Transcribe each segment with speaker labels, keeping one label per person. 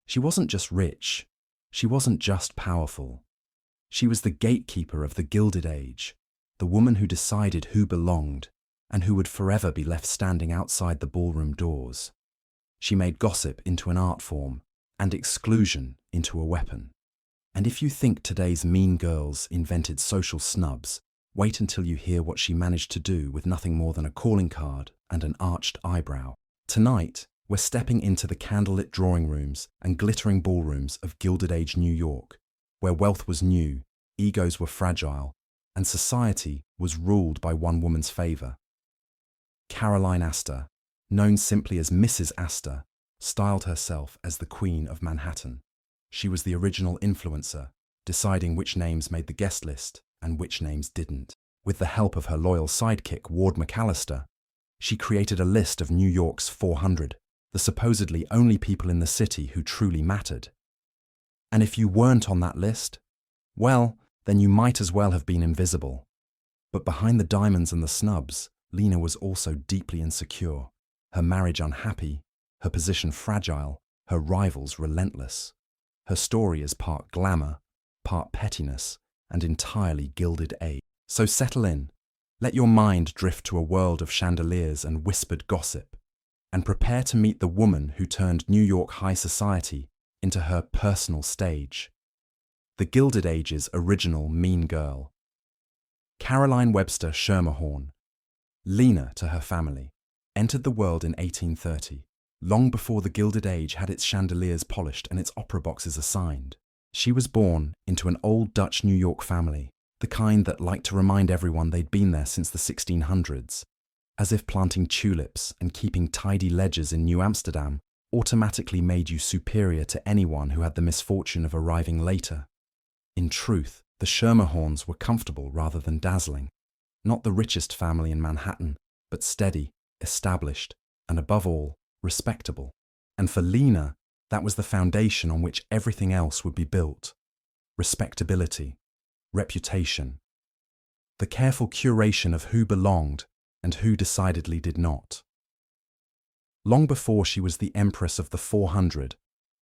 Speaker 1: She wasn't just rich. She wasn't just powerful. She was the gatekeeper of the Gilded Age, the woman who decided who belonged and who would forever be left standing outside the ballroom doors. She made gossip into an art form and exclusion into a weapon. And if you think today's mean girls invented social snubs, wait until you hear what she managed to do with nothing more than a calling card and an arched eyebrow. Tonight, we're stepping into the candlelit drawing rooms and glittering ballrooms of Gilded Age New York, where wealth was new, egos were fragile, and society was ruled by one woman's favor. Caroline Astor, known simply as Mrs. Astor, styled herself as the Queen of Manhattan. She was the original influencer, deciding which names made the guest list and which names didn't. With the help of her loyal sidekick, Ward McAllister, she created a list of New York's 400, the supposedly only people in the city who truly mattered. And if you weren't on that list, well, then you might as well have been invisible. But behind the diamonds and the snubs, Lena was also deeply insecure, her marriage unhappy, her position fragile, her rivals relentless. Her story is part glamour, part pettiness, and entirely Gilded Age. So settle in, let your mind drift to a world of chandeliers and whispered gossip, and prepare to meet the woman who turned New York high society into her personal stage. The Gilded Age's original mean girl. Caroline Webster Schermerhorn, Lena to her family, entered the world in 1830, long before the Gilded Age had its chandeliers polished and its opera boxes assigned. She was born into an old Dutch New York family, the kind that liked to remind everyone they'd been there since the 1600s, as if planting tulips and keeping tidy ledgers in New Amsterdam automatically made you superior to anyone who had the misfortune of arriving later. In truth, the Schermerhorns were comfortable rather than dazzling. Not the richest family in Manhattan, but steady, established, and above all, respectable. And for Lena, that was the foundation on which everything else would be built. Respectability, reputation, the careful curation of who belonged and who decidedly did not. Long before she was the Empress of the 400,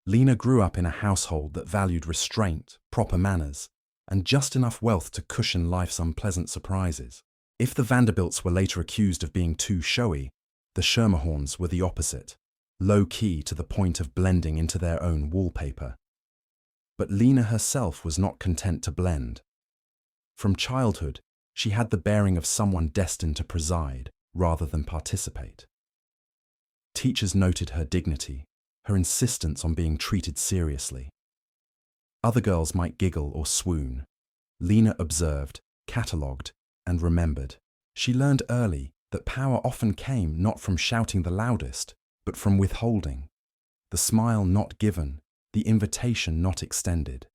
Speaker 1: Lena grew up in a household that valued restraint, proper manners, and just enough wealth to cushion life's unpleasant surprises. If the Vanderbilts were later accused of being too showy, the Schermerhorns were the opposite, low-key to the point of blending into their own wallpaper. But Lena herself was not content to blend. From childhood, she had the bearing of someone destined to preside rather than participate. Teachers noted her dignity, her insistence on being treated seriously. Other girls might giggle or swoon. Lena observed, catalogued, and remembered. She learned early that power often came not from shouting the loudest, but from withholding. The smile not given, the invitation not extended.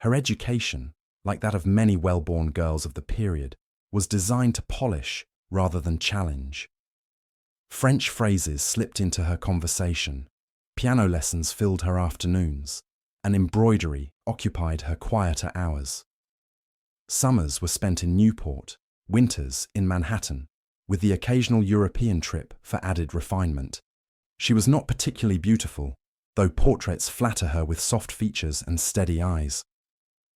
Speaker 1: Her education, like that of many well-born girls of the period, was designed to polish rather than challenge. French phrases slipped into her conversation. Piano lessons filled her afternoons, and embroidery occupied her quieter hours. Summers were spent in Newport, winters in Manhattan, with the occasional European trip for added refinement. She was not particularly beautiful, though portraits flatter her with soft features and steady eyes.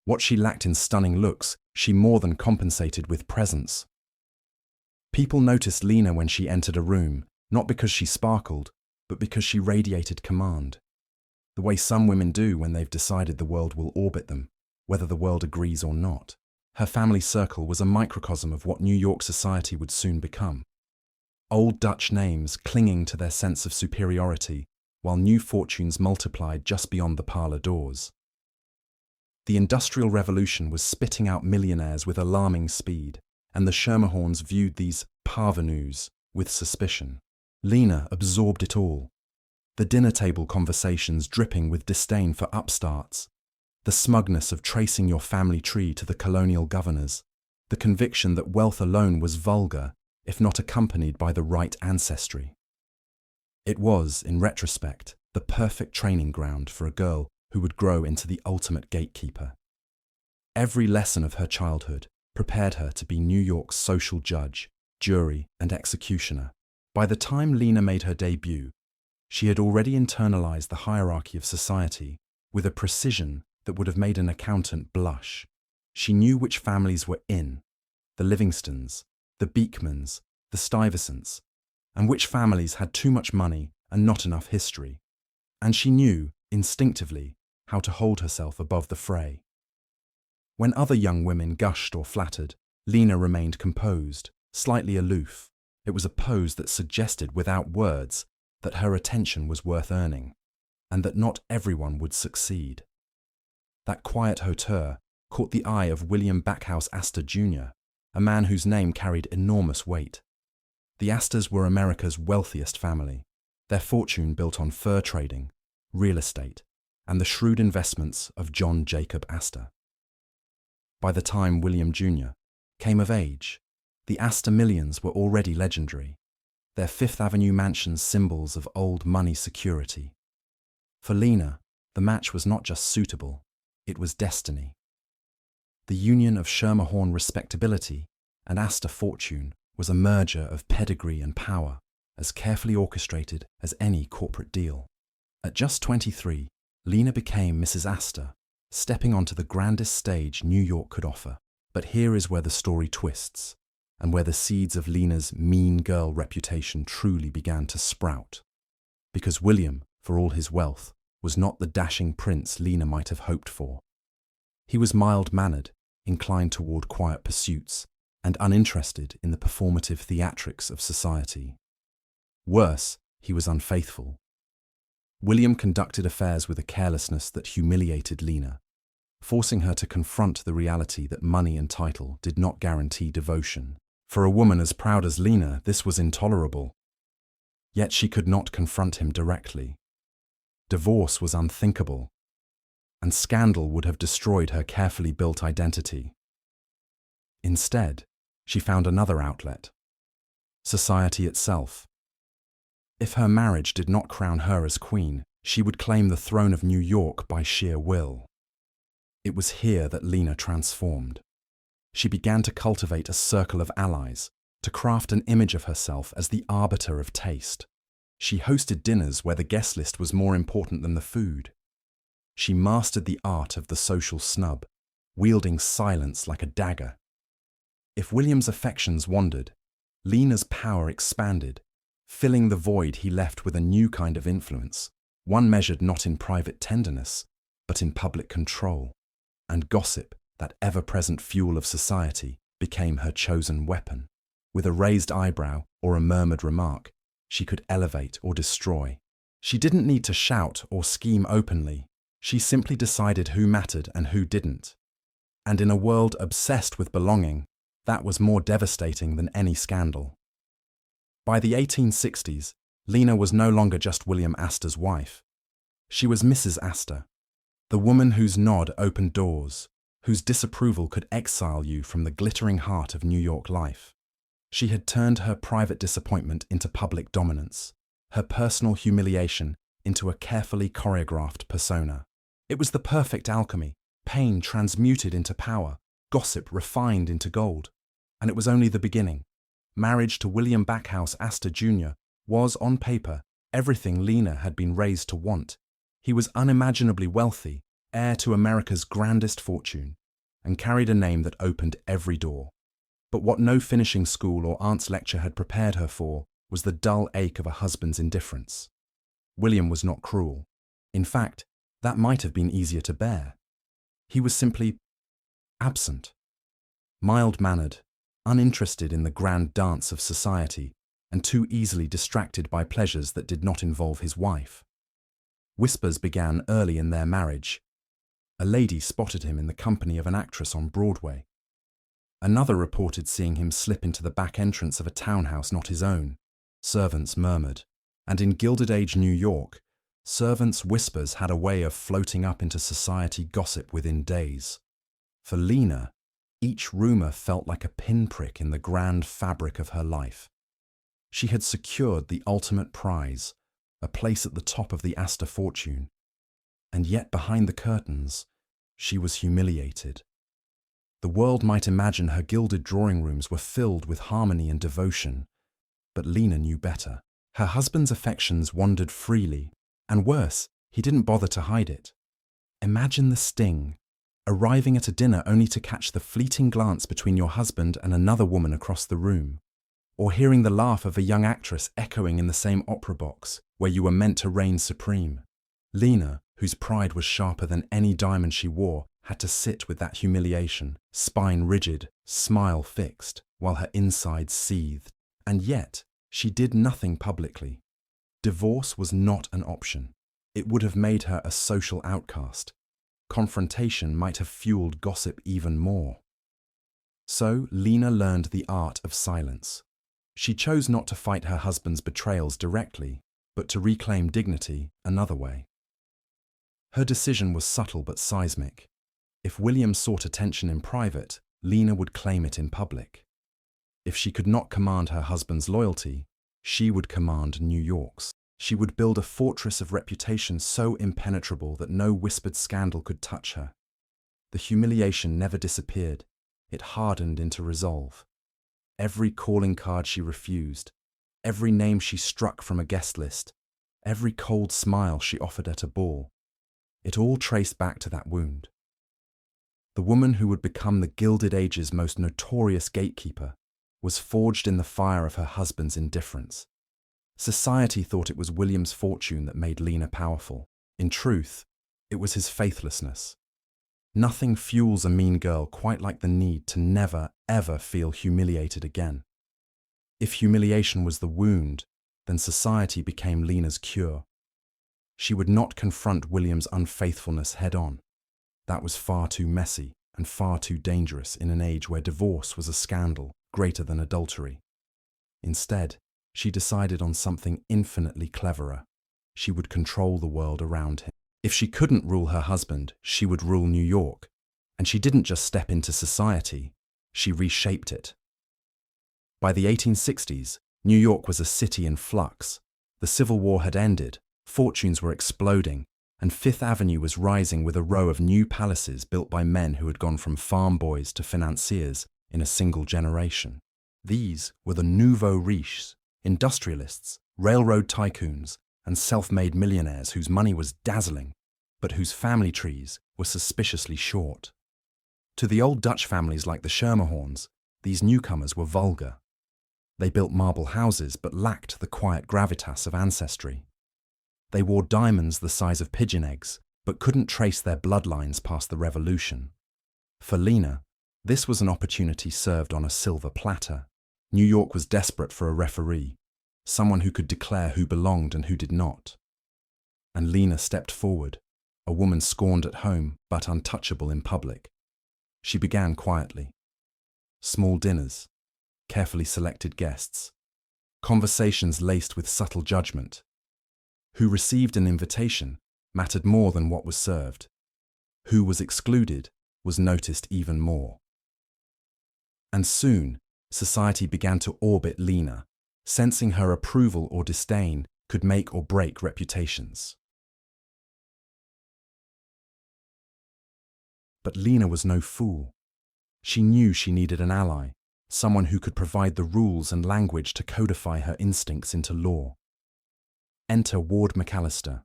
Speaker 1: What she lacked in stunning looks, she more than compensated with presence. People noticed Lena when she entered a room, not because she sparkled, but because she radiated command. The way some women do when they've decided the world will orbit them, whether the world agrees or not. Her family circle was a microcosm of what New York society would soon become. Old Dutch names clinging to their sense of superiority, while new fortunes multiplied just beyond the parlor doors. The Industrial Revolution was spitting out millionaires with alarming speed, and the Schermerhorns viewed these parvenus with suspicion. Lena absorbed it all. The dinner table conversations dripping with disdain for upstarts, the smugness of tracing your family tree to the colonial governors, the conviction that wealth alone was vulgar, if not accompanied by the right ancestry. It was, in retrospect, the perfect training ground for a girl who would grow into the ultimate gatekeeper. Every lesson of her childhood prepared her to be New York's social judge, jury, and executioner. By the time Lena made her debut, She had already internalized the hierarchy of society with a precision that would have made an accountant blush. She knew which families were in, the Livingstons, the Beekmans, the Stuyvesants, and which families had too much money and not enough history. And she knew, instinctively, how to hold herself above the fray. When other young women gushed or flattered, Lena remained composed, slightly aloof. It was a pose that suggested without words that her attention was worth earning, and that not everyone would succeed. That quiet hauteur caught the eye of William Backhouse Astor Jr., a man whose name carried enormous weight. The Astors were America's wealthiest family, their fortune built on fur trading, real estate, and the shrewd investments of John Jacob Astor. By the time William Jr. came of age, the Astor millions were already legendary, their Fifth Avenue mansions symbols of old money security. For Lena, the match was not just suitable, it was destiny. The union of Schermerhorn respectability and Astor fortune was a merger of pedigree and power, as carefully orchestrated as any corporate deal. At just 23, Lena became Mrs. Astor, stepping onto the grandest stage New York could offer. But here is where the story twists, and where the seeds of Lena's mean girl reputation truly began to sprout. Because William, for all his wealth, was not the dashing prince Lena might have hoped for. He was mild-mannered, inclined toward quiet pursuits, and uninterested in the performative theatrics of society. Worse, he was unfaithful. William conducted affairs with a carelessness that humiliated Lena, forcing her to confront the reality that money and title did not guarantee devotion. For a woman as proud as Lena, this was intolerable. Yet she could not confront him directly. Divorce was unthinkable, and scandal would have destroyed her carefully built identity. Instead, she found another outlet: society itself. If her marriage did not crown her as queen, she would claim the throne of New York by sheer will. It was here that Lena transformed. She began to cultivate a circle of allies, to craft an image of herself as the arbiter of taste. She hosted dinners where the guest list was more important than the food. She mastered the art of the social snub, wielding silence like a dagger. If William's affections wandered, Lena's power expanded, filling the void he left with a new kind of influence, one measured not in private tenderness, but in public control. And gossip, that ever-present fuel of society, became her chosen weapon. With a raised eyebrow or a murmured remark, she could elevate or destroy. She didn't need to shout or scheme openly. She simply decided who mattered and who didn't. And in a world obsessed with belonging, that was more devastating than any scandal. By the 1860s, Lena was no longer just William Astor's wife. She was Mrs. Astor, the woman whose nod opened doors, whose disapproval could exile you from the glittering heart of New York life. She had turned her private disappointment into public dominance, her personal humiliation into a carefully choreographed persona. It was the perfect alchemy, pain transmuted into power, gossip refined into gold. And it was only the beginning. Marriage to William Backhouse Astor Jr. was, on paper, everything Lena had been raised to want. He was unimaginably wealthy, heir to America's grandest fortune, and carried a name that opened every door. But what no finishing school or aunt's lecture had prepared her for was the dull ache of a husband's indifference. William was not cruel. In fact, that might have been easier to bear. He was simply absent, mild-mannered, uninterested in the grand dance of society, and too easily distracted by pleasures that did not involve his wife. Whispers began early in their marriage. A lady spotted him in the company of an actress on Broadway. Another reported seeing him slip into the back entrance of a townhouse not his own. Servants murmured. And in Gilded Age New York, servants' whispers had a way of floating up into society gossip within days. For Lena, each rumor felt like a pinprick in the grand fabric of her life. She had secured the ultimate prize, a place at the top of the Astor fortune. And yet behind the curtains, she was humiliated. The world might imagine her gilded drawing rooms were filled with harmony and devotion, but Lena knew better. Her husband's affections wandered freely, and worse, he didn't bother to hide it. Imagine the sting, arriving at a dinner only to catch the fleeting glance between your husband and another woman across the room, or hearing the laugh of a young actress echoing in the same opera box where you were meant to reign supreme. Lena, whose pride was sharper than any diamond she wore, had to sit with that humiliation, spine rigid, smile fixed, while her insides seethed. And yet, she did nothing publicly. Divorce was not an option. It would have made her a social outcast. Confrontation might have fueled gossip even more. So, Lena learned the art of silence. She chose not to fight her husband's betrayals directly, but to reclaim dignity another way. Her decision was subtle but seismic. If William sought attention in private, Lena would claim it in public. If she could not command her husband's loyalty, she would command New York's. She would build a fortress of reputation so impenetrable that no whispered scandal could touch her. The humiliation never disappeared. It hardened into resolve. Every calling card she refused, every name she struck from a guest list, every cold smile she offered at a ball, it all traced back to that wound. The woman who would become the Gilded Age's most notorious gatekeeper was forged in the fire of her husband's indifference. Society thought it was William's fortune that made Lena powerful. In truth, it was his faithlessness. Nothing fuels a mean girl quite like the need to never, ever feel humiliated again. If humiliation was the wound, then society became Lena's cure. She would not confront William's unfaithfulness head-on. That was far too messy and far too dangerous in an age where divorce was a scandal greater than adultery. Instead, she decided on something infinitely cleverer. She would control the world around him. If she couldn't rule her husband, she would rule New York. And she didn't just step into society, she reshaped it. By the 1860s, New York was a city in flux. The Civil War had ended, fortunes were exploding, and Fifth Avenue was rising with a row of new palaces built by men who had gone from farm boys to financiers in a single generation. These were the nouveaux riches, industrialists, railroad tycoons, and self-made millionaires whose money was dazzling, but whose family trees were suspiciously short. To the old Dutch families like the Schermerhorns, these newcomers were vulgar. They built marble houses but lacked the quiet gravitas of ancestry. They wore diamonds the size of pigeon eggs, but couldn't trace their bloodlines past the Revolution. For Lena, this was an opportunity served on a silver platter. New York was desperate for a referee, someone who could declare who belonged and who did not. And Lena stepped forward, a woman scorned at home but untouchable in public. She began quietly. Small dinners, carefully selected guests, conversations laced with subtle judgment. Who received an invitation mattered more than what was served. Who was excluded was noticed even more. And soon, society began to orbit Lena, sensing her approval or disdain could make or break reputations. But Lena was no fool. She knew she needed an ally, someone who could provide the rules and language to codify her instincts into law. Enter Ward McAllister.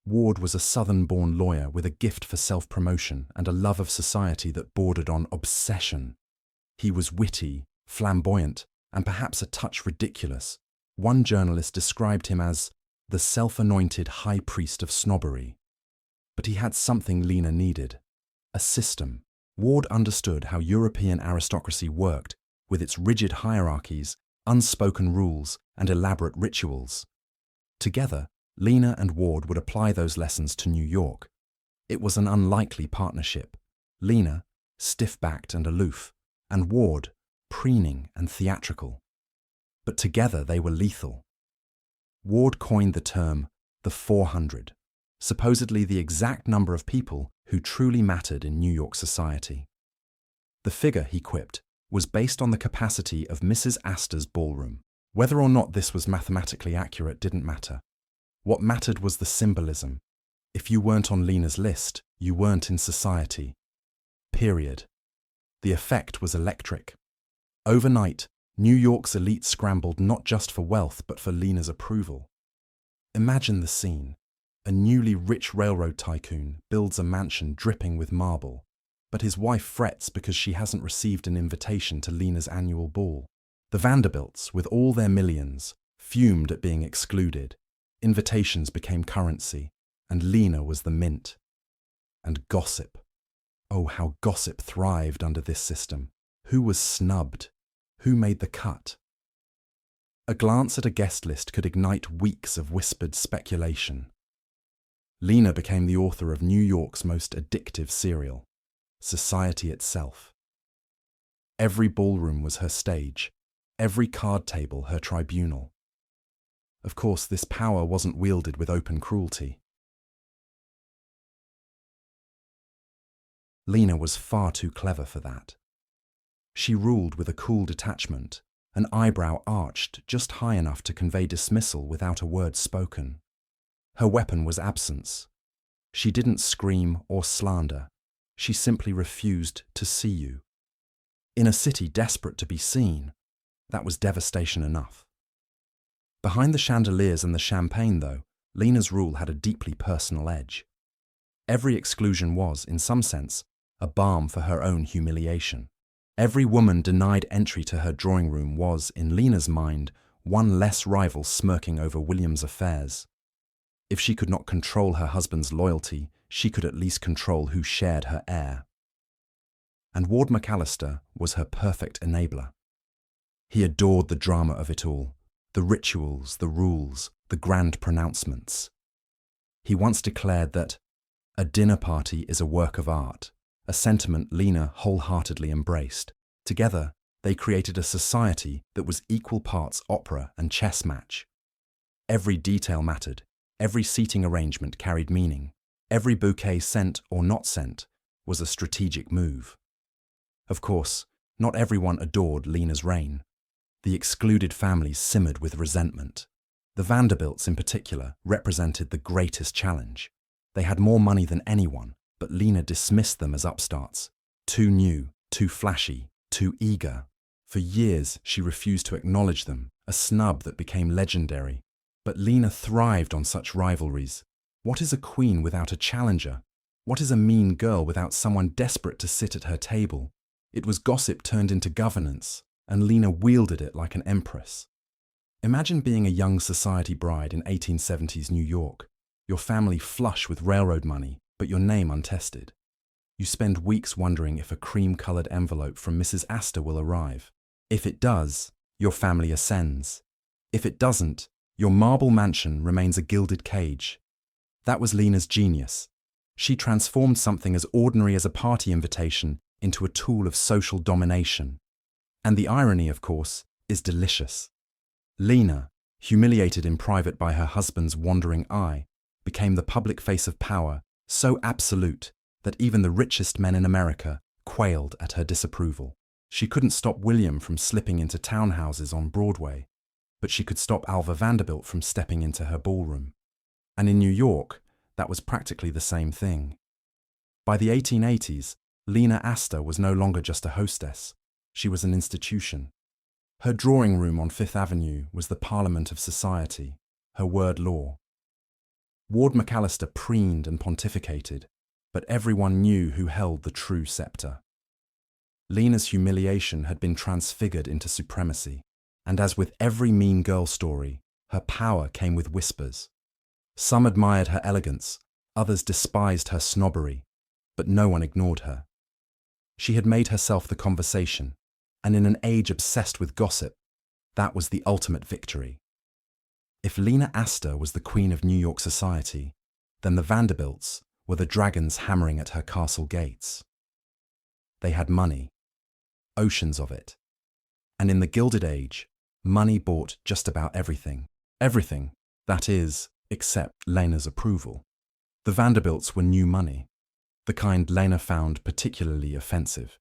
Speaker 1: Ward was a Southern-born lawyer with a gift for self-promotion and a love of society that bordered on obsession. He was witty, flamboyant, and perhaps a touch ridiculous. One journalist described him as the self-anointed high priest of snobbery. But he had something Lena needed: a system. Ward understood how European aristocracy worked, with its rigid hierarchies, unspoken rules, and elaborate rituals. Together, Lena and Ward would apply those lessons to New York. It was an unlikely partnership. Lena, stiff-backed and aloof, and Ward, preening and theatrical. But together they were lethal. Ward coined the term the 400, supposedly the exact number of people who truly mattered in New York society. The figure, he quipped, was based on the capacity of Mrs. Astor's ballroom. Whether or not this was mathematically accurate didn't matter. What mattered was the symbolism. If you weren't on Lena's list, you weren't in society. Period. The effect was electric. Overnight, New York's elite scrambled not just for wealth but for Lena's approval. Imagine the scene. A newly rich railroad tycoon builds a mansion dripping with marble, but his wife frets because she hasn't received an invitation to Lena's annual ball. The Vanderbilts, with all their millions, fumed at being excluded. Invitations became currency, and Lena was the mint. And gossip. Oh, how gossip thrived under this system. Who was snubbed? Who made the cut? A glance at a guest list could ignite weeks of whispered speculation. Lena became the author of New York's most addictive serial, Society itself. Every ballroom was her stage, every card table her tribunal. Of course, this power wasn't wielded with open cruelty. Lena was far too clever for that. She ruled with a cool detachment, an eyebrow arched just high enough to convey dismissal without a word spoken. Her weapon was absence. She didn't scream or slander. She simply refused to see you. In a city desperate to be seen, that was devastation enough. Behind the chandeliers and the champagne, though, Lena's rule had a deeply personal edge. Every exclusion was, in some sense, a balm for her own humiliation. Every woman denied entry to her drawing room was, in Lena's mind, one less rival smirking over William's affairs. If she could not control her husband's loyalty, she could at least control who shared her air. And Ward McAllister was her perfect enabler. He adored the drama of it all, the rituals, the rules, the grand pronouncements. He once declared that a dinner party is a work of art, a sentiment Lena wholeheartedly embraced. Together, they created a society that was equal parts opera and chess match. Every detail mattered, every seating arrangement carried meaning, every bouquet sent or not sent was a strategic move. Of course, not everyone adored Lena's reign. The excluded families simmered with resentment. The Vanderbilts, in particular, represented the greatest challenge. They had more money than anyone, but Lena dismissed them as upstarts. Too new, too flashy, too eager. For years, she refused to acknowledge them, a snub that became legendary. But Lena thrived on such rivalries. What is a queen without a challenger? What is a mean girl without someone desperate to sit at her table? It was gossip turned into governance, and Lena wielded it like an empress. Imagine being a young society bride in 1870s New York, your family flush with railroad money, but your name untested. You spend weeks wondering if a cream-colored envelope from Mrs. Astor will arrive. If it does, your family ascends. If it doesn't, your marble mansion remains a gilded cage. That was Lena's genius. She transformed something as ordinary as a party invitation into a tool of social domination. And the irony, of course, is delicious. Lena, humiliated in private by her husband's wandering eye, became the public face of power, so absolute that even the richest men in America quailed at her disapproval. She couldn't stop William from slipping into townhouses on Broadway, but she could stop Alva Vanderbilt from stepping into her ballroom. And in New York, that was practically the same thing. By the 1880s, Lena Astor was no longer just a hostess. She was an institution. Her drawing room on Fifth Avenue was the parliament of society, her word law. Ward McAllister preened and pontificated, but everyone knew who held the true scepter. Lena's humiliation had been transfigured into supremacy, and as with every mean girl story, her power came with whispers. Some admired her elegance, others despised her snobbery, but no one ignored her. She had made herself the conversation, and in an age obsessed with gossip, that was the ultimate victory. If Lena Astor was the queen of New York society, then the Vanderbilts were the dragons hammering at her castle gates. They had money, oceans of it. And in the Gilded Age, money bought just about everything. Everything, that is, except Lena's approval. The Vanderbilts were new money, the kind Lena found particularly offensive.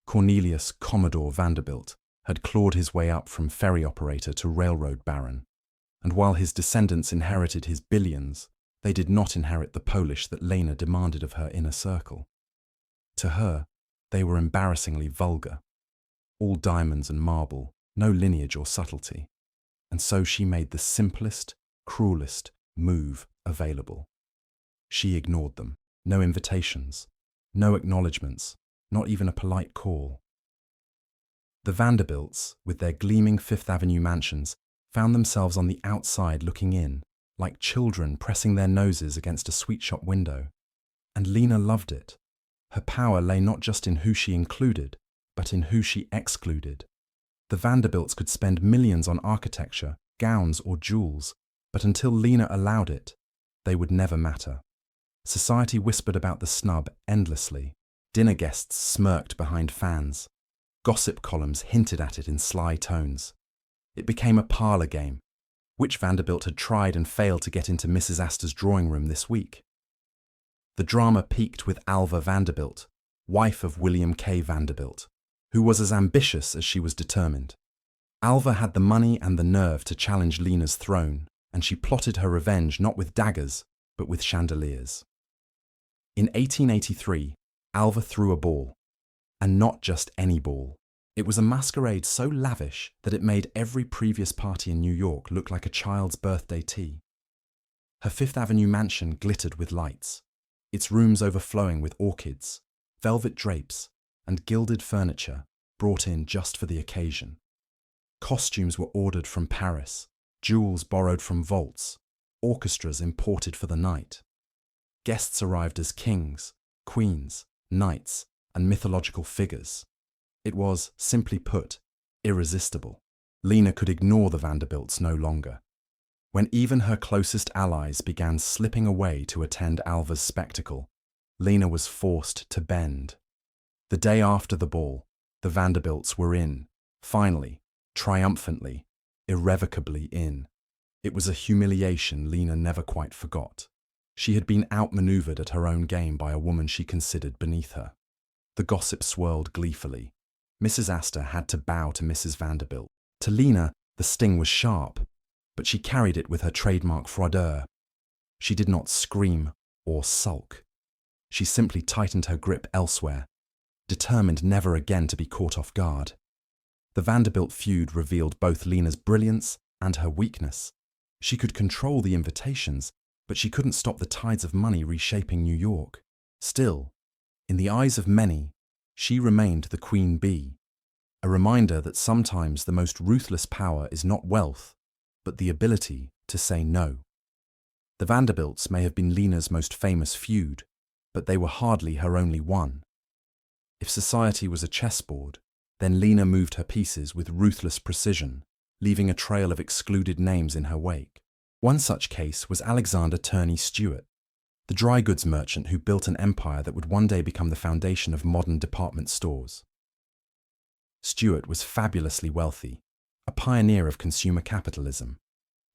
Speaker 1: Cornelius Commodore Vanderbilt had clawed his way up from ferry operator to railroad baron, and while his descendants inherited his billions, they did not inherit the polish that Lena demanded of her inner circle. To her, they were embarrassingly vulgar. All diamonds and marble, no lineage or subtlety. And so she made the simplest, cruelest move available. She ignored them. No invitations, no acknowledgements, not even a polite call. The Vanderbilts, with their gleaming Fifth Avenue mansions, found themselves on the outside looking in, like children pressing their noses against a sweet shop window. And Lena loved it. Her power lay not just in who she included, but in who she excluded. The Vanderbilts could spend millions on architecture, gowns, or jewels, but until Lena allowed it, they would never matter. Society whispered about the snub endlessly. Dinner guests smirked behind fans. Gossip columns hinted at it in sly tones. It became a parlor game. Which Vanderbilt had tried and failed to get into Mrs. Astor's drawing room this week? The drama peaked with Alva Vanderbilt, wife of William K. Vanderbilt, who was as ambitious as she was determined. Alva had the money and the nerve to challenge Lena's throne, and she plotted her revenge not with daggers, but with chandeliers. In 1883, Alva threw a ball. And not just any ball. It was a masquerade so lavish that it made every previous party in New York look like a child's birthday tea. Her Fifth Avenue mansion glittered with lights, its rooms overflowing with orchids, velvet drapes, and gilded furniture brought in just for the occasion. Costumes were ordered from Paris, jewels borrowed from vaults, orchestras imported for the night. Guests arrived as kings, queens, knights, and mythological figures. It was, simply put, irresistible. Lena could ignore the Vanderbilts no longer. When even her closest allies began slipping away to attend Alva's spectacle, Lena was forced to bend. The day after the ball, the Vanderbilts were in, finally, triumphantly, irrevocably in. It was a humiliation Lena never quite forgot. She had been outmaneuvered at her own game by a woman she considered beneath her. The gossip swirled gleefully. Mrs. Astor had to bow to Mrs. Vanderbilt. To Lena, the sting was sharp, but she carried it with her trademark froideur. She did not scream or sulk. She simply tightened her grip elsewhere, determined never again to be caught off guard. The Vanderbilt feud revealed both Lena's brilliance and her weakness. She could control the invitations, but she couldn't stop the tides of money reshaping New York. Still, in the eyes of many, she remained the queen bee, a reminder that sometimes the most ruthless power is not wealth, but the ability to say no. The Vanderbilts may have been Lena's most famous feud, but they were hardly her only one. If society was a chessboard, then Lena moved her pieces with ruthless precision, leaving a trail of excluded names in her wake. One such case was Alexander Turney Stewart, the dry goods merchant who built an empire that would one day become the foundation of modern department stores. Stewart was fabulously wealthy, a pioneer of consumer capitalism,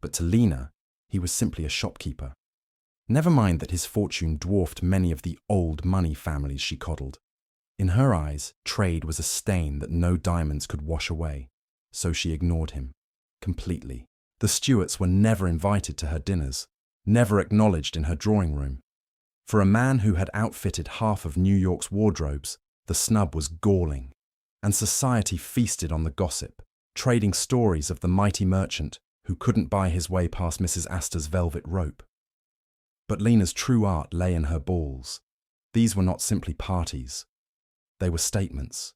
Speaker 1: but to Lena, he was simply a shopkeeper. Never mind that his fortune dwarfed many of the old money families she coddled. In her eyes, trade was a stain that no diamonds could wash away, so she ignored him, completely. The Stewarts were never invited to her dinners, never acknowledged in her drawing room. For a man who had outfitted half of New York's wardrobes, the snub was galling, and society feasted on the gossip, trading stories of the mighty merchant who couldn't buy his way past Mrs. Astor's velvet rope. But Lena's true art lay in her balls. These were not simply parties. They were statements,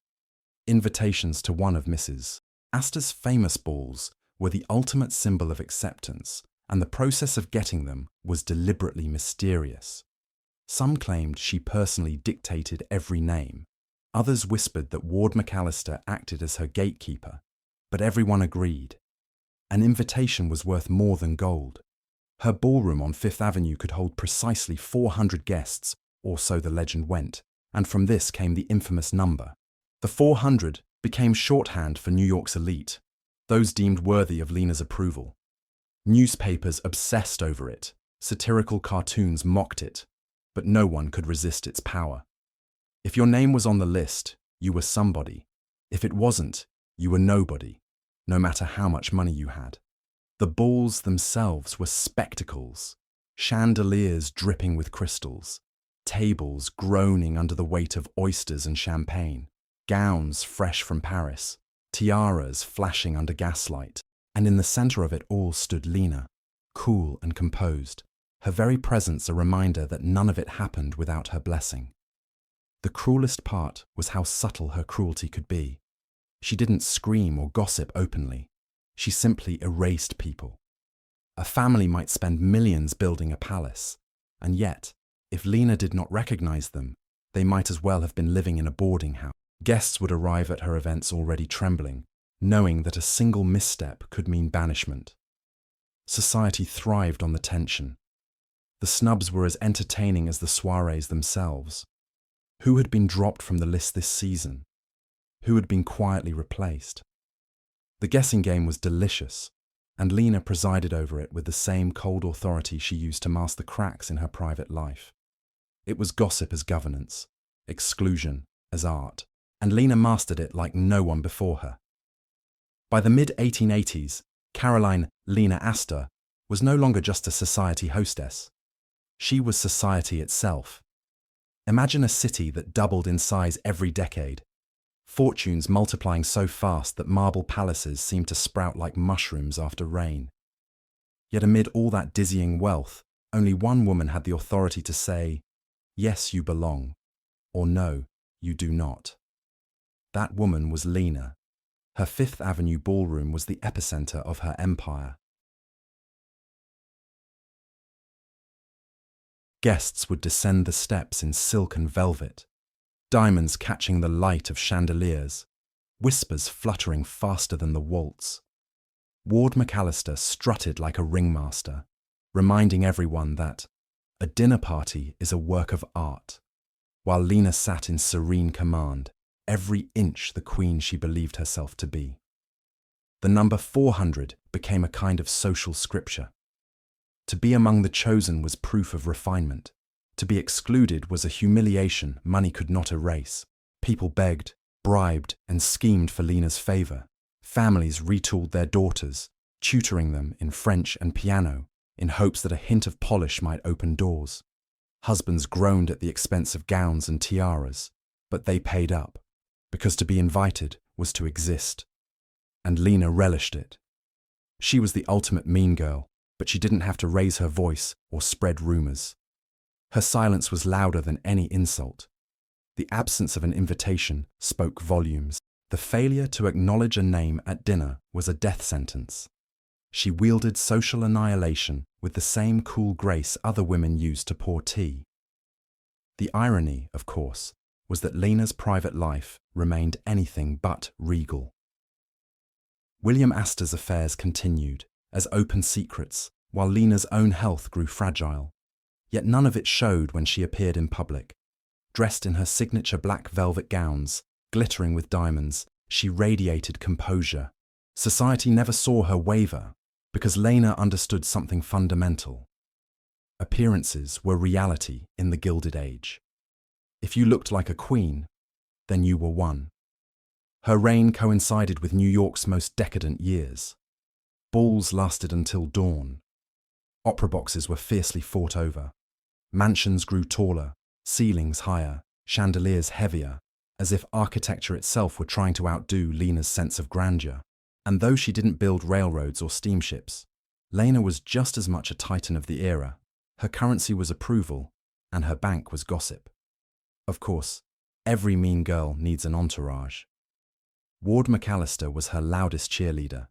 Speaker 1: invitations to one of Mrs. Astor's famous balls were the ultimate symbol of acceptance, and the process of getting them was deliberately mysterious. Some claimed she personally dictated every name. Others whispered that Ward McAllister acted as her gatekeeper, but everyone agreed. An invitation was worth more than gold. Her ballroom on Fifth Avenue could hold precisely 400 guests, or so the legend went, and from this came the infamous number. The 400 became shorthand for New York's elite, those deemed worthy of Lena's approval. Newspapers obsessed over it, satirical cartoons mocked it, but no one could resist its power. If your name was on the list, you were somebody. If it wasn't, you were nobody, no matter how much money you had. The balls themselves were spectacles, chandeliers dripping with crystals, tables groaning under the weight of oysters and champagne, gowns fresh from Paris, tiaras flashing under gaslight, and in the center of it all stood Lena, cool and composed, her very presence a reminder that none of it happened without her blessing. The cruelest part was how subtle her cruelty could be. She didn't scream or gossip openly. She simply erased people. A family might spend millions building a palace, and yet, if Lena did not recognize them, they might as well have been living in a boarding house. Guests would arrive at her events already trembling, knowing that a single misstep could mean banishment. Society thrived on the tension. The snubs were as entertaining as the soirees themselves. Who had been dropped from the list this season? Who had been quietly replaced? The guessing game was delicious, and Lena presided over it with the same cold authority she used to mask the cracks in her private life. It was gossip as governance, exclusion as art, and Lena mastered it like no one before her. By the mid-1880s, Caroline Lena Astor was no longer just a society hostess. She was society itself. Imagine a city that doubled in size every decade, fortunes multiplying so fast that marble palaces seemed to sprout like mushrooms after rain. Yet amid all that dizzying wealth, only one woman had the authority to say, "Yes, you belong," or "No, you do not." That woman was Lena. Her Fifth Avenue ballroom was the epicenter of her empire. Guests would descend the steps in silk and velvet, diamonds catching the light of chandeliers, whispers fluttering faster than the waltz. Ward McAllister strutted like a ringmaster, reminding everyone that a dinner party is a work of art, while Lena sat in serene command, every inch the queen she believed herself to be. The number 400 became a kind of social scripture. To be among the chosen was proof of refinement. To be excluded was a humiliation money could not erase. People begged, bribed, and schemed for Lena's favor. Families retooled their daughters, tutoring them in French and piano, in hopes that a hint of polish might open doors. Husbands groaned at the expense of gowns and tiaras, but they paid up, because to be invited was to exist. And Lena relished it. She was the ultimate mean girl, but she didn't have to raise her voice or spread rumors. Her silence was louder than any insult. The absence of an invitation spoke volumes. The failure to acknowledge a name at dinner was a death sentence. She wielded social annihilation with the same cool grace other women used to pour tea. The irony, of course, was that Lena's private life remained anything but regal. William Astor's affairs continued as open secrets, while Lena's own health grew fragile. Yet none of it showed when she appeared in public. Dressed in her signature black velvet gowns, glittering with diamonds, she radiated composure. Society never saw her waver, because Lena understood something fundamental. Appearances were reality in the Gilded Age. If you looked like a queen, then you were one. Her reign coincided with New York's most decadent years. Balls lasted until dawn. Opera boxes were fiercely fought over. Mansions grew taller, ceilings higher, chandeliers heavier, as if architecture itself were trying to outdo Lena's sense of grandeur. And though she didn't build railroads or steamships, Lena was just as much a titan of the era. Her currency was approval, and her bank was gossip. Of course, every mean girl needs an entourage. Ward McAllister was her loudest cheerleader,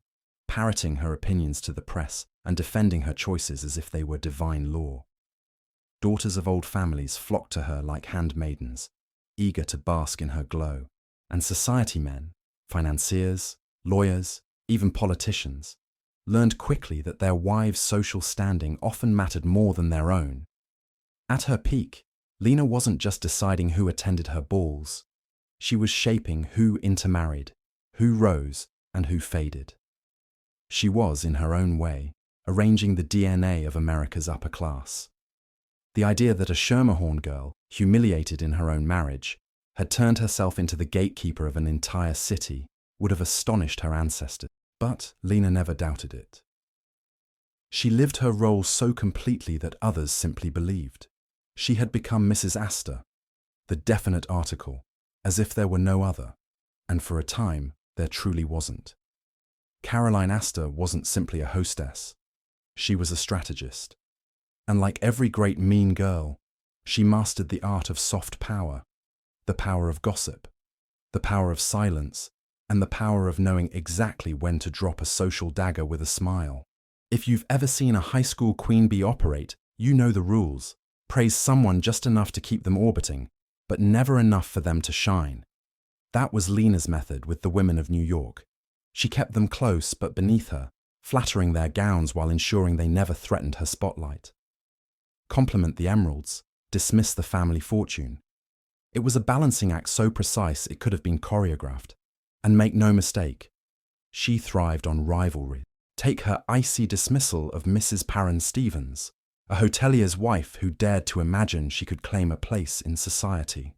Speaker 1: parroting her opinions to the press and defending her choices as if they were divine law. Daughters of old families flocked to her like handmaidens, eager to bask in her glow, and society men, financiers, lawyers, even politicians, learned quickly that their wives' social standing often mattered more than their own. At her peak, Lena wasn't just deciding who attended her balls. She was shaping who intermarried, who rose, and who faded. She was, in her own way, arranging the DNA of America's upper class. The idea that a Schermerhorn girl, humiliated in her own marriage, had turned herself into the gatekeeper of an entire city would have astonished her ancestors. But Lena never doubted it. She lived her role so completely that others simply believed. She had become Mrs. Astor, the definite article, as if there were no other, and for a time, there truly wasn't. Caroline Astor wasn't simply a hostess. She was a strategist. And like every great mean girl, she mastered the art of soft power, the power of gossip, the power of silence, and the power of knowing exactly when to drop a social dagger with a smile. If you've ever seen a high school queen bee operate, you know the rules. Praise someone just enough to keep them orbiting, but never enough for them to shine. That was Lena's method with the women of New York. She kept them close but beneath her, flattering their gowns while ensuring they never threatened her spotlight. Compliment the emeralds, dismiss the family fortune. It was a balancing act so precise it could have been choreographed. And make no mistake, she thrived on rivalry. Take her icy dismissal of Mrs. Parran Stevens, a hotelier's wife who dared to imagine she could claim a place in society.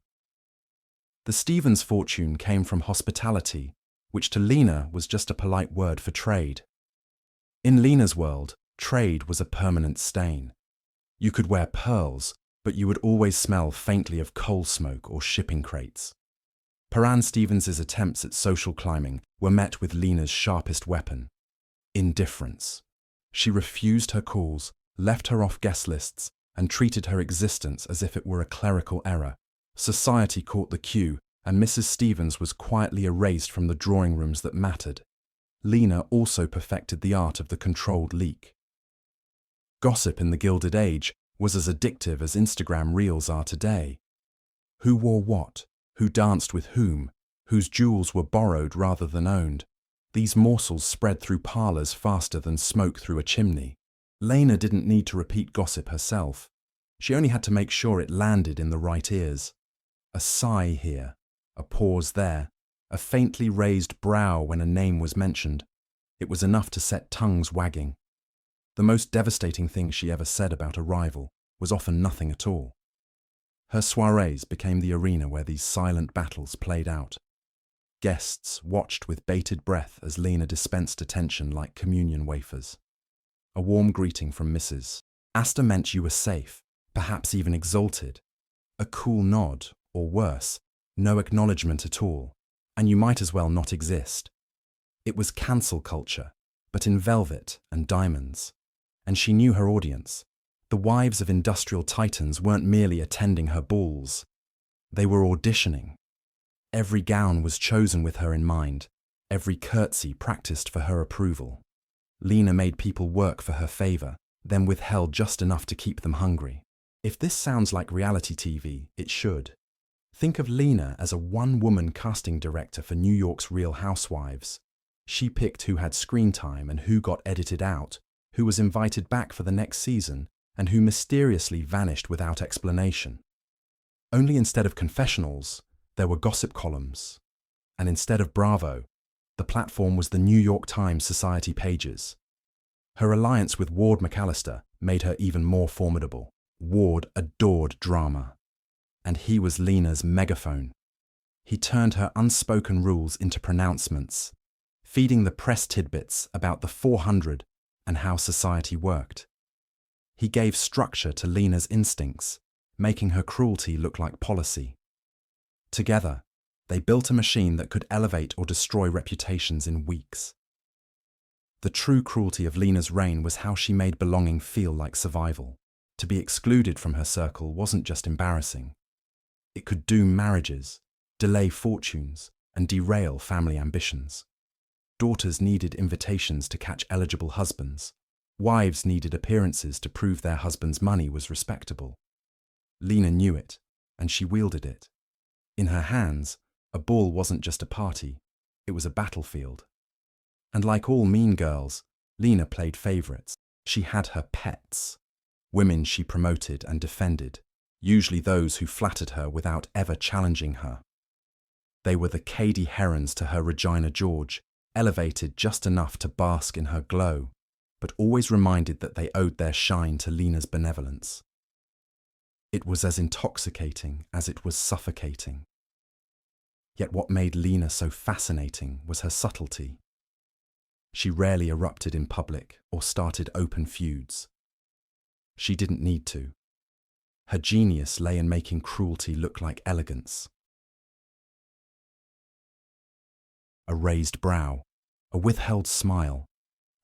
Speaker 1: The Stevens fortune came from hospitality, which to Lena was just a polite word for trade. In Lena's world, trade was a permanent stain. You could wear pearls, but you would always smell faintly of coal smoke or shipping crates. Parran Stevens's attempts at social climbing were met with Lena's sharpest weapon: indifference. She refused her calls, left her off guest lists, and treated her existence as if it were a clerical error. Society caught the cue, and Mrs. Stevens was quietly erased from the drawing rooms that mattered. Lena also perfected the art of the controlled leak. Gossip in the Gilded Age was as addictive as Instagram reels are today. Who wore what? Who danced with whom? Whose jewels were borrowed rather than owned? These morsels spread through parlors faster than smoke through a chimney. Lena didn't need to repeat gossip herself. She only had to make sure it landed in the right ears. A sigh here, a pause there, a faintly raised brow when a name was mentioned. It was enough to set tongues wagging. The most devastating thing she ever said about a rival was often nothing at all. Her soirees became the arena where these silent battles played out. Guests watched with bated breath as Lena dispensed attention like communion wafers. A warm greeting from Mrs. Astor meant you were safe, perhaps even exalted. A cool nod, or worse, no acknowledgement at all, and you might as well not exist. It was cancel culture, but in velvet and diamonds. And she knew her audience. The wives of industrial titans weren't merely attending her balls. They were auditioning. Every gown was chosen with her in mind, every curtsy practiced for her approval. Lena made people work for her favor, then withheld just enough to keep them hungry. If this sounds like reality TV, it should. Think of Lena as a one-woman casting director for New York's Real Housewives. She picked who had screen time and who got edited out, who was invited back for the next season, and who mysteriously vanished without explanation. Only instead of confessionals, there were gossip columns. And instead of Bravo, the platform was the New York Times society pages. Her alliance with Ward McAllister made her even more formidable. Ward adored drama, and he was Lena's megaphone. He turned her unspoken rules into pronouncements, feeding the press tidbits about the 400 and how society worked. He gave structure to Lena's instincts, making her cruelty look like policy. Together, they built a machine that could elevate or destroy reputations in weeks. The true cruelty of Lena's reign was how she made belonging feel like survival. To be excluded from her circle wasn't just embarrassing. It could doom marriages, delay fortunes, and derail family ambitions. Daughters needed invitations to catch eligible husbands. Wives needed appearances to prove their husband's money was respectable. Lena knew it, and she wielded it. In her hands, a ball wasn't just a party, it was a battlefield. And like all mean girls, Lena played favorites. She had her pets, women she promoted and defended, usually those who flattered her without ever challenging her. They were the Cady Herons to her Regina George, elevated just enough to bask in her glow, but always reminded that they owed their shine to Lena's benevolence. It was as intoxicating as it was suffocating. Yet what made Lena so fascinating was her subtlety. She rarely erupted in public or started open feuds. She didn't need to. Her genius lay in making cruelty look like elegance. a raised brow, a withheld smile,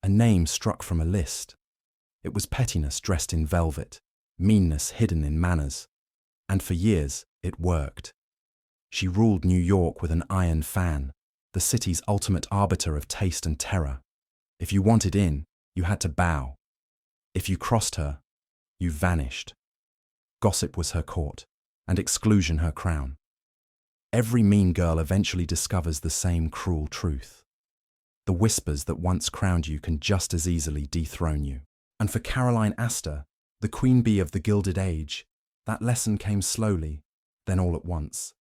Speaker 1: a name struck from a list. It was pettiness dressed in velvet, meanness hidden in manners. And for years, it worked. She ruled New York with an iron fan, the city's ultimate arbiter of taste and terror. If you wanted in, you had to bow. If you crossed her, you vanished. Gossip was her court, and exclusion her crown. Every mean girl eventually discovers the same cruel truth. The whispers that once crowned you can just as easily dethrone you. And for Caroline Astor, the queen bee of the Gilded Age, that lesson came slowly, then all at once.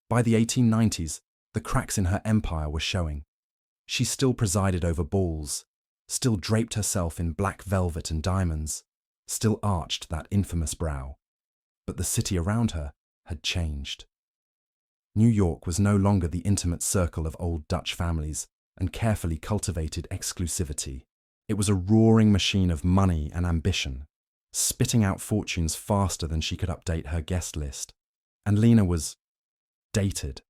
Speaker 1: By the 1890s, the cracks in her empire were showing. She still presided over balls, still draped herself in black velvet and diamonds, still arched that infamous brow. But the city around her had changed. New York was no longer the intimate circle of old Dutch families and carefully cultivated exclusivity. It was a roaring machine of money and ambition, spitting out fortunes faster than she could update her guest list. And Lena was dated.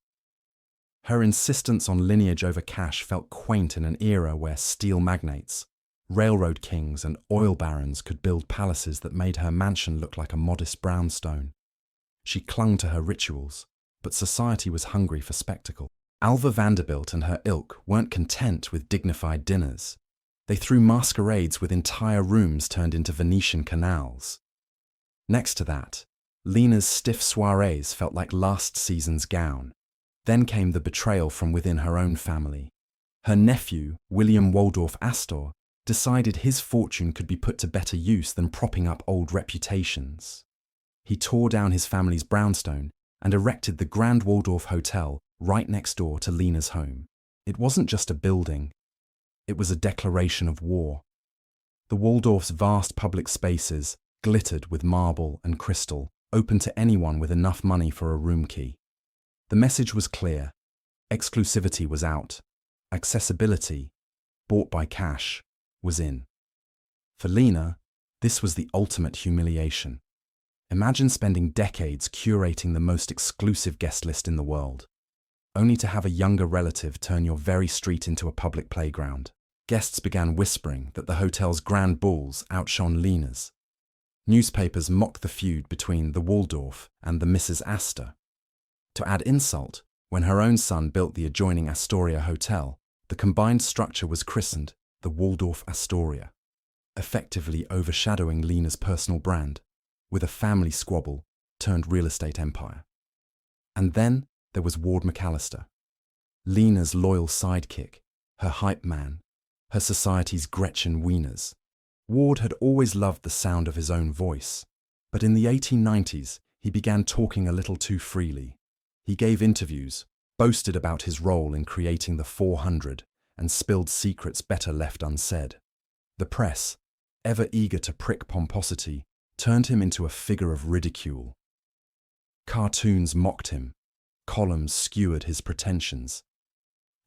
Speaker 1: Her insistence on lineage over cash felt quaint in an era where steel magnates, railroad kings and oil barons could build palaces that made her mansion look like a modest brownstone. She clung to her rituals, but society was hungry for spectacle. Alva Vanderbilt and her ilk weren't content with dignified dinners. They threw masquerades with entire rooms turned into Venetian canals. Next to that, Lena's stiff soirees felt like last season's gown. Then came the betrayal from within her own family. Her nephew, William Waldorf Astor, decided his fortune could be put to better use than propping up old reputations. He tore down his family's brownstone and erected the Grand Waldorf Hotel right next door to Lena's home. It wasn't just a building. It was a declaration of war. The Waldorf's vast public spaces glittered with marble and crystal, open to anyone with enough money for a room key. The message was clear. Exclusivity was out. Accessibility, bought by cash, was in. For Lena, this was the ultimate humiliation. Imagine spending decades curating the most exclusive guest list in the world, only to have a younger relative turn your very street into a public playground. Guests began whispering that the hotel's grand balls outshone Lena's. Newspapers mocked the feud between the Waldorf and the Mrs. Astor. To add insult, when her own son built the adjoining Astoria Hotel, the combined structure was christened the Waldorf Astoria, effectively overshadowing Lena's personal brand, with a family squabble turned real estate empire. And then there was Ward McAllister, Lena's loyal sidekick, her hype man, her society's Gretchen Wieners. Ward had always loved the sound of his own voice, but in the 1890s he began talking a little too freely. He gave interviews, boasted about his role in creating the 400, and spilled secrets better left unsaid. The press, ever eager to prick pomposity, turned him into a figure of ridicule. Cartoons mocked him, columns skewered his pretensions.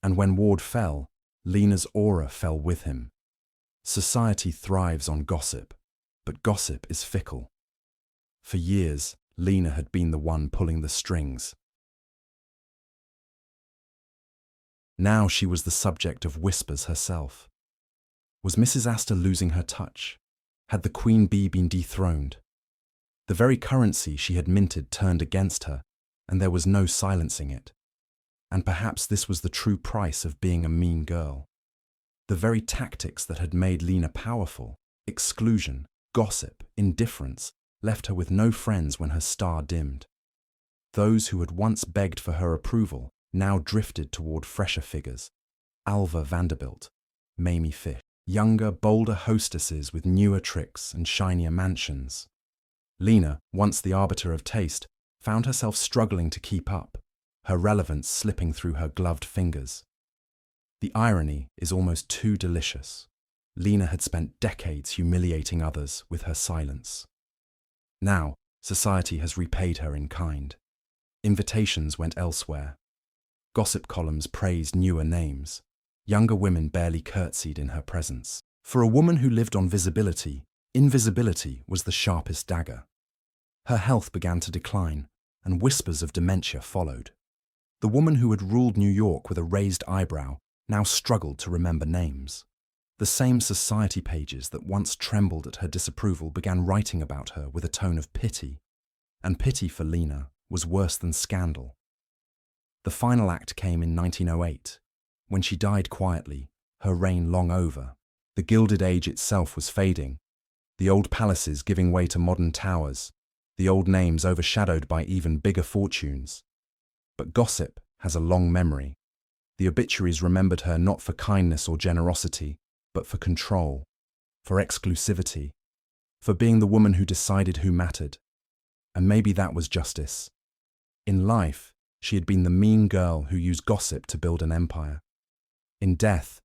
Speaker 1: And when Ward fell, Lena's aura fell with him. Society thrives on gossip, but gossip is fickle. For years, Lena had been the one pulling the strings. Now she was the subject of whispers herself. Was Mrs. Astor losing her touch? Had the queen bee been dethroned? The very currency she had minted turned against her, and there was no silencing it. And perhaps this was the true price of being a mean girl. The very tactics that had made Lena powerful, exclusion, gossip, indifference, left her with no friends when her star dimmed. Those who had once begged for her approval now drifted toward fresher figures. Alva Vanderbilt, Mamie Fish, younger, bolder hostesses with newer tricks and shinier mansions. Lena, once the arbiter of taste, found herself struggling to keep up, her relevance slipping through her gloved fingers. The irony is almost too delicious. Lena had spent decades humiliating others with her silence. Now, society has repaid her in kind. Invitations went elsewhere. Gossip columns praised newer names. Younger women barely curtsied in her presence. For a woman who lived on visibility, invisibility was the sharpest dagger. Her health began to decline, and whispers of dementia followed. The woman who had ruled New York with a raised eyebrow now struggled to remember names. The same society pages that once trembled at her disapproval began writing about her with a tone of pity, and pity for Lena was worse than scandal. The final act came in 1908, when she died quietly, her reign long over. The Gilded Age itself was fading, the old palaces giving way to modern towers, the old names overshadowed by even bigger fortunes. But gossip has a long memory. The obituaries remembered her not for kindness or generosity, but for control, for exclusivity, for being the woman who decided who mattered. And maybe that was justice. In life, she had been the mean girl who used gossip to build an empire. In death,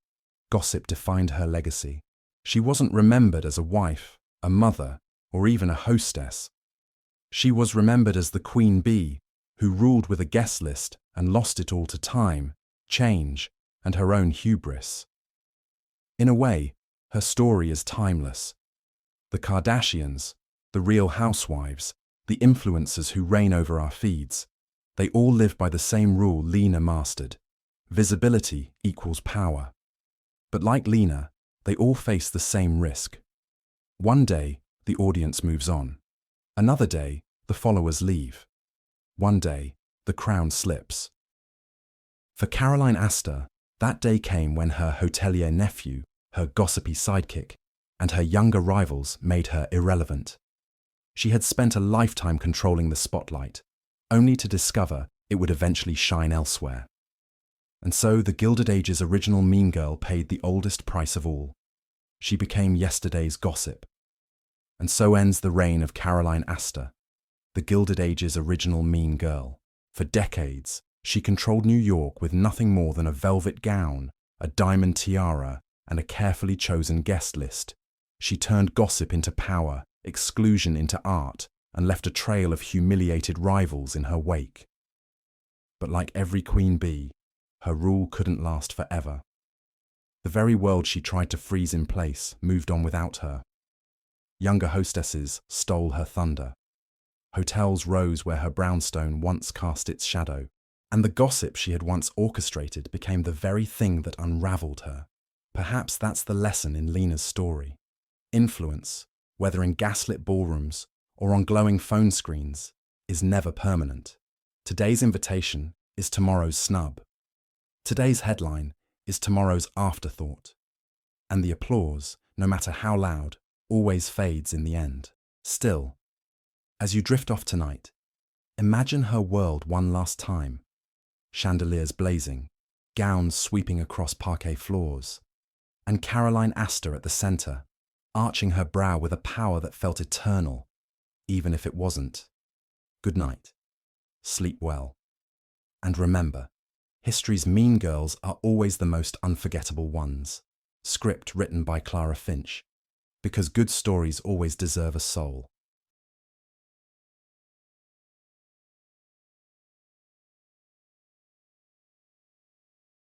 Speaker 1: gossip defined her legacy. She wasn't remembered as a wife, a mother, or even a hostess. She was remembered as the queen bee, who ruled with a guest list and lost it all to time, change, and her own hubris. In a way, her story is timeless. The Kardashians, the Real Housewives, the influencers who reign over our feeds, they all live by the same rule Lena mastered. Visibility equals power. But like Lena, they all face the same risk. One day, the audience moves on. Another day, the followers leave. One day, the crown slips. For Caroline Astor, that day came when her hotelier nephew, her gossipy sidekick, and her younger rivals made her irrelevant. She had spent a lifetime controlling the spotlight, only to discover it would eventually shine elsewhere. And so the Gilded Age's original mean girl paid the oldest price of all. She became yesterday's gossip. And so ends the reign of Caroline Astor, the Gilded Age's original mean girl. For decades, she controlled New York with nothing more than a velvet gown, a diamond tiara, and a carefully chosen guest list. She turned gossip into power, exclusion into art, and left a trail of humiliated rivals in her wake. But like every queen bee, her rule couldn't last forever. The very world she tried to freeze in place moved on without her. Younger hostesses stole her thunder. Hotels rose where her brownstone once cast its shadow, and the gossip she had once orchestrated became the very thing that unraveled her. Perhaps that's the lesson in Lena's story. Influence, whether in gaslit ballrooms or on glowing phone screens, is never permanent. Today's invitation is tomorrow's snub. Today's headline is tomorrow's afterthought. And the applause, no matter how loud, always fades in the end. Still, as you drift off tonight, imagine her world one last time. Chandeliers blazing, gowns sweeping across parquet floors, and Caroline Astor at the center, arching her brow with a power that felt eternal, even if it wasn't. Good night. Sleep well. And remember, history's mean girls are always the most unforgettable ones. Script written by Clara Finch, because good stories always deserve a soul.